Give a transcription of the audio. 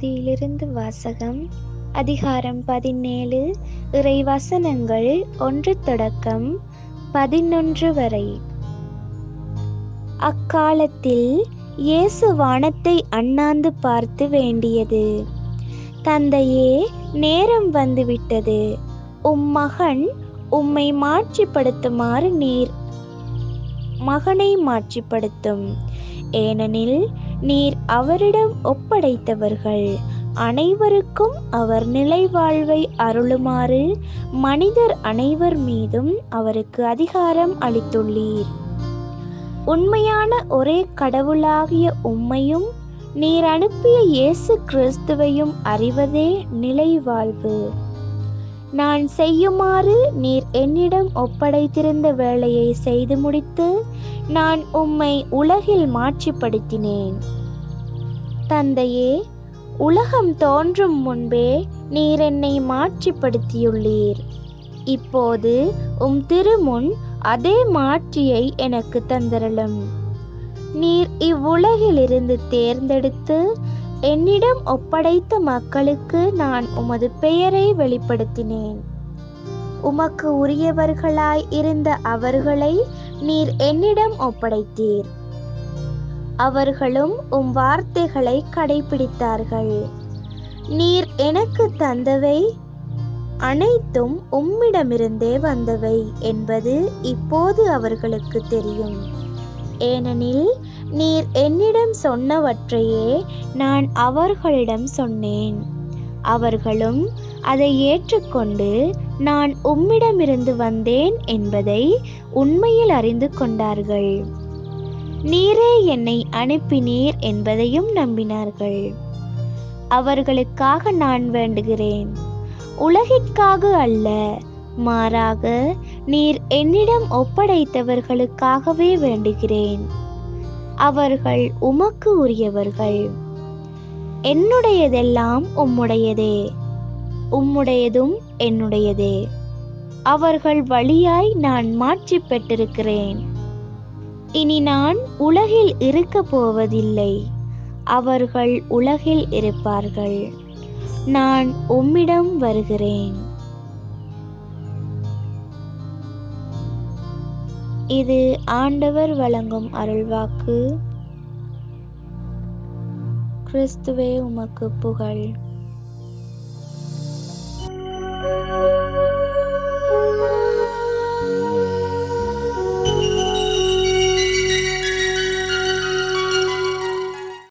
நற்செய்தியிலிருந்து வாசகம். அதிகாரம் 17, இறை வசனங்கள் 1 தொடக்கம் 11 வரை. அக்காலத்தில் இயேசு வானத்தை அண்ணாந்து பார்த்து வேண்டியது: தந்தையே, நேரம் வந்துவிட்டது. மகன் உம்மை மாட்சிப்படுத்துமாறு நீர் மகனை மாட்சிப்படுத்தும். ஏனெனில் நீர் அவரிடம் ஒப்படைத்தவர்கள் அனைவருக்கும் அவர் நிலை வாழ்வை அருளுமாறு மனிதர் அனைவர் மீதும் அவருக்கு அதிகாரம் அளித்துள்ளீர். உண்மையான ஒரே கடவுளாகிய உம்மையும் நீர் அனுப்பிய இயேசு கிறிஸ்துவையும் அறிவதே நிலை வாழ்வு. நான் செய்யுமாறு நீர் என்னிடம் ஒப்படைத்திருந்த வேலையை செய்து முடித்து நான் உம்மை உலகில் மாட்சிப்படுத்தினேன். தந்தையே, உலகம் தோன்றும் முன்பே நீர் என்னை மாட்சிப்படுத்தியுள்ளீர். இப்போது திருமுன் அதே மாட்சியை எனக்கு தந்தருளும். நீர் இவ்வுலகிலிருந்து தேர்ந்தெடுத்து என்னிடம் ஒப்படைத்த மக்களுக்கு நான் உமது பெயரை வெளிப்படுத்தினேன். உமக்கு உரியவர்களாய் இருந்த அவர்களை நீர் என்னிடம் ஒப்படைத்தீர். அவர்களும் வார்த்தைகளை கடைபிடித்தார்கள். நீர் எனக்கு தந்தவை அனைத்தும் உம்மிடமிருந்தே வந்தவை என்பது இப்போது அவர்களுக்கு தெரியும். ஏனெனில் நீர் என்னிடம் சொன்னவற்றையே நான் அவர்களிடம் சொன்னேன். அவர்களும் அதை ஏற்றுக்கொண்டு நான் உம்மிடமிருந்து வந்தேன் என்பதை உண்மையில் அறிந்து கொண்டார்கள். நீரே என்னை அனுப்பினீர் என்பதையும் நம்பினார்கள். அவர்களுக்காக நான் வேண்டுகிறேன், உலகிற்காக அல்ல, மாறாக நீர் என்னிடம் ஒப்படைத்தவர்களுக்காகவே வேண்டுகிறேன். அவர்கள் உமக்கு உரியவர்கள். என்னுடையதெல்லாம் உம்முடையதே, உம்முடையதும் என்னுடையதே. அவர்கள் வழியாய் நான் மாட்சி பெற்றிருக்கிறேன். இனி நான் உலகில் இருக்க போவதில்லை, அவர்கள் உலகில் இருப்பார்கள். நான் உம்மிடம் வருகிறேன். இது ஆண்டவர் வழங்கும் அருள்வாக்கு. கிறிஸ்துவே உமக்கு புகழ்.